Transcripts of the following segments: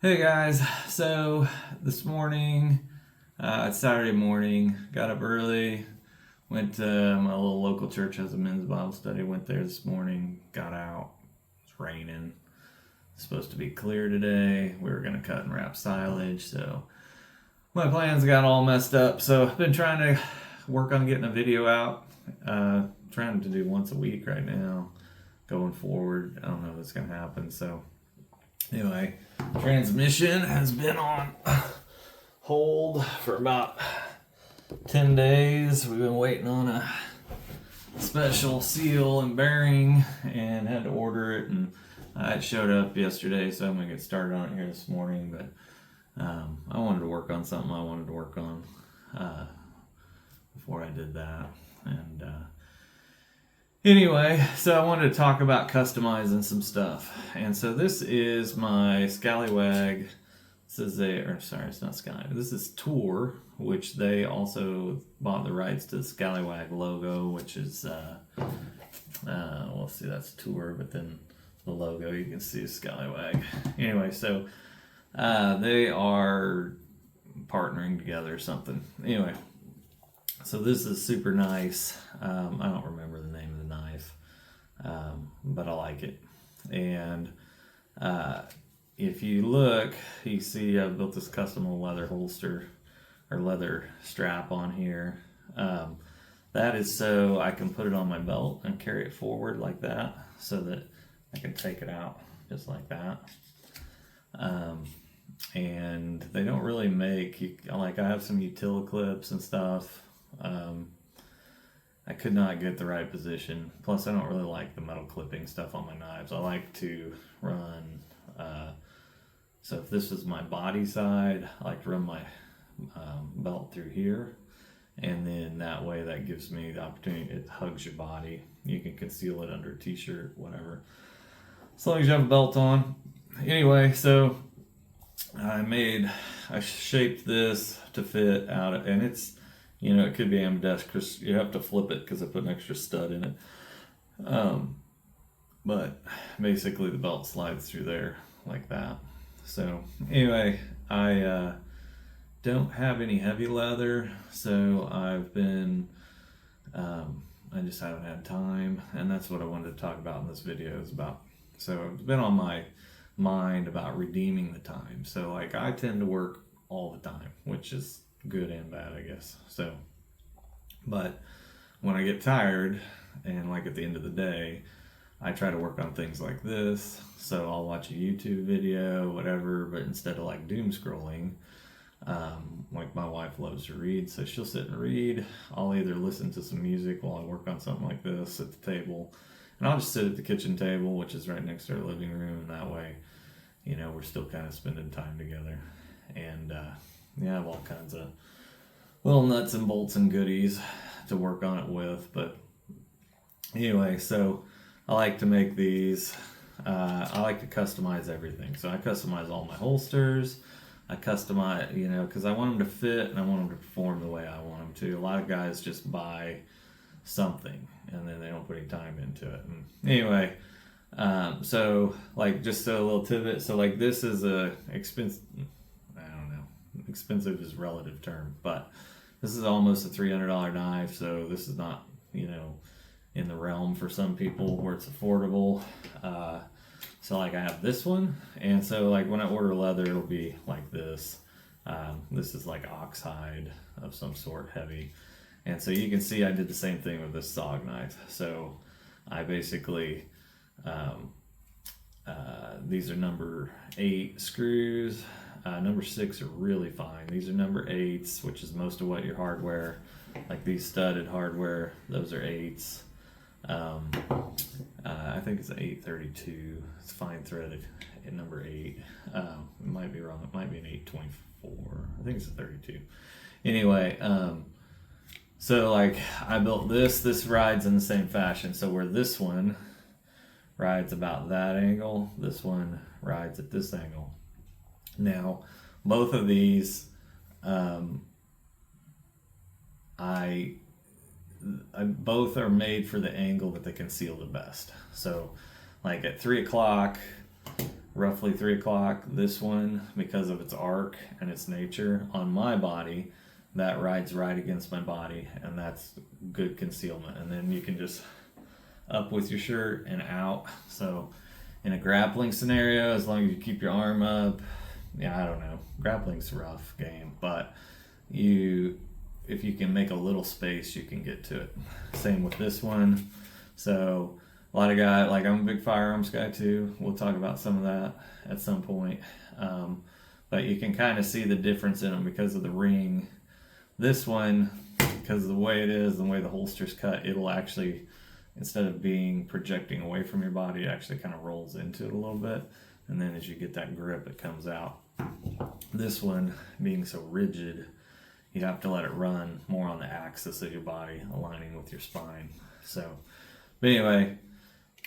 Hey guys, so this morning, it's Saturday morning, got up early, went to my little local church, has a men's Bible study, went there this morning, got out, it's raining, it's supposed to be clear today, we were going to cut and wrap silage, so my plans got all messed up, so I've been trying to work on getting a video out, trying to do once a week right now, going forward, I don't know if it's going to happen, so anyway, transmission has been on hold for about 10 days. We've been waiting on a special seal and bearing and had to order it, and it showed up yesterday, so I'm going to get started on it here this morning. But I wanted to work on something I wanted to work on before I did that. And anyway, so I wanted to talk about customizing some stuff. And so this is my Scallywag. This is it's not Scallywag. This is Tour, which they also bought the rights to the Scallywag logo, which is, we'll see, that's Tour, but then the logo you can see is Scallywag. Anyway, so they are partnering together or something. Anyway, so this is super nice. I don't remember the name of the knife, but I like it. And if you look, you see I've built this custom leather holster or leather strap on here. That is so I can put it on my belt and carry it forward like that, so that I can take it out just like that. And they don't really make, like I have some utility clips and stuff. I could not get the right position. Plus, I don't really like the metal clipping stuff on my knives. I like to run, so if this is my body side, I like to run my belt through here. And then that way, that gives me the opportunity, it hugs your body. You can conceal it under a t-shirt, whatever. As long as you have a belt on. Anyway, so I shaped this to fit out, and it's, it could be ambidextrous. You have to flip it because I put an extra stud in it. But basically the belt slides through there like that. So anyway, I don't have any heavy leather, so I've been, I just haven't had time, and that's what I wanted to talk about in this video is about. So it's been on my mind about redeeming the time. So like I tend to work all the time, which is good and bad, I guess. So, but when I get tired and like at the end of the day, I try to work on things like this. So I'll watch a YouTube video, whatever, but instead of like doom scrolling, like my wife loves to read, so she'll sit and read. I'll either listen to some music while I work on something like this at the table, and I'll just sit at the kitchen table, which is right next to our living room, and that way, we're still kind of spending time together. And I have all kinds of little nuts and bolts and goodies to work on it with. But anyway, so I like to make these. I like to customize everything. So I customize all my holsters. I customize, because I want them to fit and I want them to perform the way I want them to. A lot of guys just buy something and then they don't put any time into it. And anyway, so like just a little tidbit. So like this is a expensive. Expensive is a relative term, but this is almost a $300 knife, so this is not, in the realm for some people where it's affordable. So like I have this one, and so like when I order leather, it'll be like this. This is like oxhide of some sort, heavy. And so you can see I did the same thing with this SOG knife. So I basically, these are number 8 screws. Number 6 are really fine. These are number 8s, which is most of what your hardware, like these studded hardware, those are 8s. I think it's an 832. It's fine threaded at number 8. It might be wrong. It might be an 824. I think it's a 32. Anyway, so like I built this rides in the same fashion. So where this one rides about that angle, this one rides at this angle. Now, both of these, both are made for the angle that they conceal the best. So, like at 3 o'clock, roughly 3 o'clock. This one, because of its arc and its nature on my body, that rides right against my body, and that's good concealment. And then you can just up with your shirt and out. So in a grappling scenario, as long as you keep your arm up, yeah, I don't know, grappling's a rough game, but if you can make a little space, you can get to it. Same with this one. So a lot of guys, like I'm a big firearms guy too. We'll talk about some of that at some point. But you can kind of see the difference in them because of the ring. This one, because of the way it is, the way the holster's cut, it'll actually, instead of being projecting away from your body, it actually kind of rolls into it a little bit. And then as you get that grip, it comes out. This one, being so rigid, you have to let it run more on the axis of your body, aligning with your spine. So, but anyway,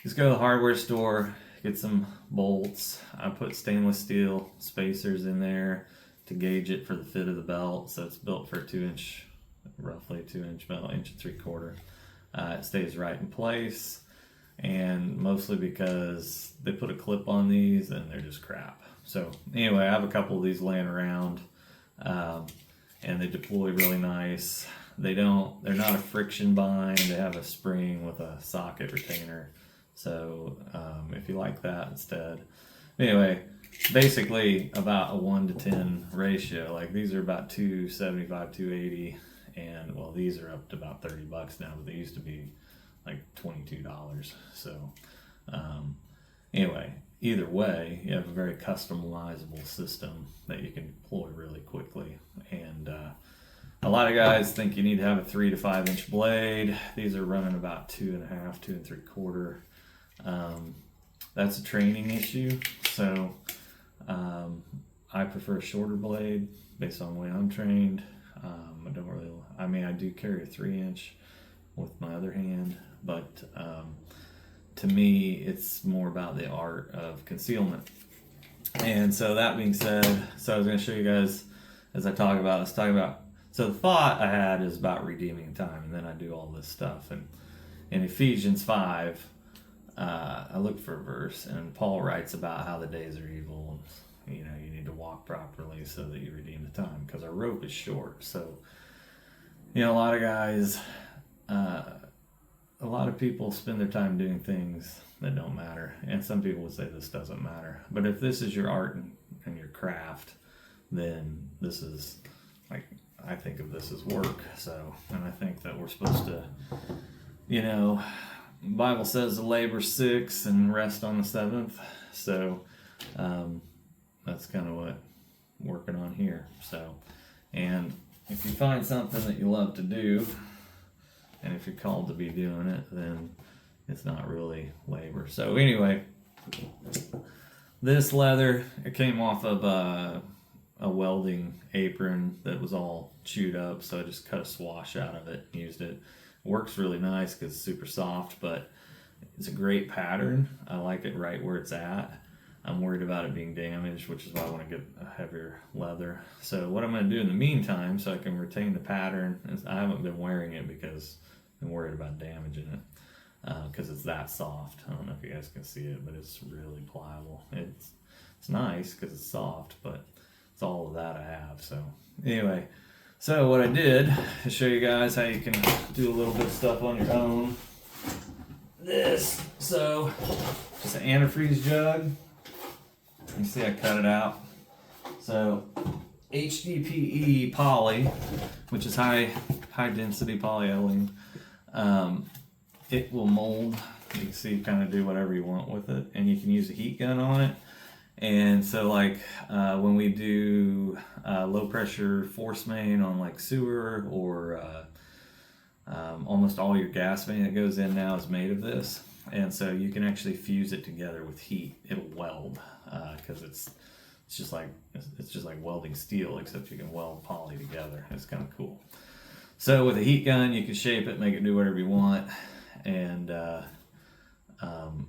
just go to the hardware store, get some bolts. I put stainless steel spacers in there to gauge it for the fit of the belt. So it's built for a 2-inch, roughly 2-inch belt, 1.75 inches. It stays right in place, and mostly because they put a clip on these and they're just crap. So anyway, I have a couple of these laying around, and they deploy really nice. They're not a friction bind. They have a spring with a socket retainer. So if you like that instead. Anyway, basically about a 1-to-10 ratio. Like these are about 275, 280, and well, these are up to about $30 now, but they used to be like $22. So anyway, either way, you have a very customizable system that you can deploy really quickly. And a lot of guys think you need to have a 3 to 5 inch blade. These are running about 2.5, 2 3/4. That's a training issue. So I prefer a shorter blade based on the way I'm trained. I do carry a 3-inch with my other hand, but to me, it's more about the art of concealment. And so that being said, so I was going to show you guys, as let's talk about, so the thought I had is about redeeming time, and then I do all this stuff. And in Ephesians 5, I looked for a verse, and Paul writes about how the days are evil, and you need to walk properly so that you redeem the time, because our rope is short. So, a lot of guys, a lot of people spend their time doing things that don't matter, and some people would say this doesn't matter. But if this is your art and your craft, then this is, like, I think of this as work. So, and I think that we're supposed to, the Bible says to labor 6 and rest on the 7th. So that's kind of what I'm working on here. So, and if you find something that you love to do, and if you're called to be doing it, then it's not really labor. So anyway, this leather, it came off of a welding apron that was all chewed up, so I just cut a swash out of it and used it. It works really nice because it's super soft, but it's a great pattern. I like it right where it's at. I'm worried about it being damaged, which is why I want to get a heavier leather. So what I'm going to do in the meantime, so I can retain the pattern, is I haven't been wearing it because I'm worried about damaging it, because it's that soft. I don't know if you guys can see it, but it's really pliable. It's nice because it's soft, but it's all of that I have. So anyway, so what I did to show you guys how you can do a little bit of stuff on your own. So just an antifreeze jug. You see I cut it out. So HDPE poly, which is high density polyethylene, it will mold. You can see, kind of do whatever you want with it, and you can use a heat gun on it. And so like when we do low pressure force main on like sewer, or almost all your gas main that goes in now is made of this. And so you can actually fuse it together with heat. It'll weld, because it's just like welding steel, except you can weld poly together. It's kind of cool. So with a heat gun, you can shape it, make it do whatever you want, and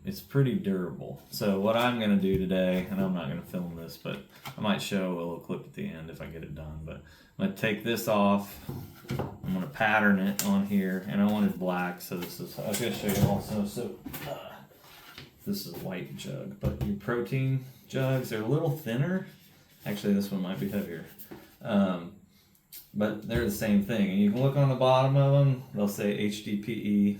it's pretty durable. So what I'm going to do today, and I'm not going to film this, but I might show a little clip at the end if I get it done, but I'm going to take this off. I'm going to pattern it on here, and I wanted black, so I was going to show you also. So this is a white jug, but your protein jugs. They're a little thinner. Actually, this one might be heavier. But they're the same thing. And you can look on the bottom of them. They'll say HDPE,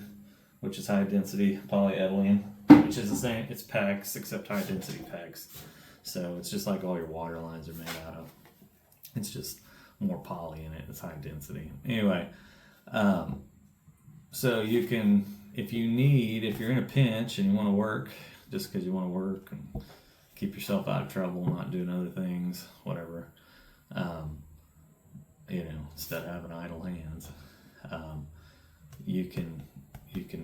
which is high density polyethylene, which is the same. It's PEX, except high density PEX. So it's just like all your water lines are made out of. It's just more poly in it. It's high density. Anyway, so you can, if you're in a pinch and you want to work, just because you want to work and keep yourself out of trouble, not doing other things, whatever, instead of having idle hands, you can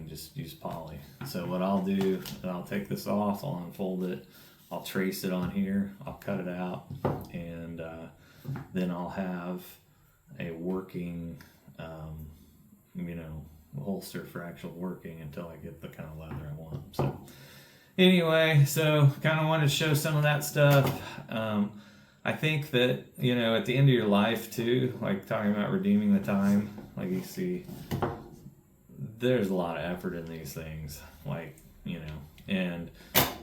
just use poly. So what I'll do, I'll take this off, I'll unfold it, I'll trace it on here, I'll cut it out, and then I'll have a working, holster for actual working until I get the kind of leather I want. So anyway, so kind of wanted to show some of that stuff. I think that, at the end of your life too, like talking about redeeming the time, like you see, there's a lot of effort in these things, and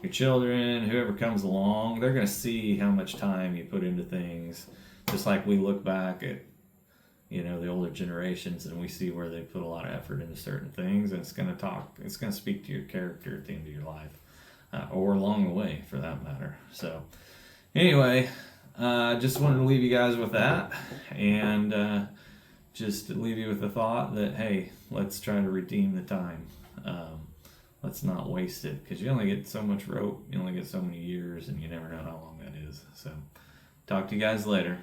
your children, whoever comes along, they're going to see how much time you put into things, just like we look back at, the older generations and we see where they put a lot of effort into certain things, and it's going to speak to your character at the end of your life, or along the way for that matter. So anyway, just wanted to leave you guys with that, and just to leave you with the thought that, hey, let's try to redeem the time. Let's not waste it, because you only get so much rope, you only get so many years, and you never know how long that is. So talk to you guys later.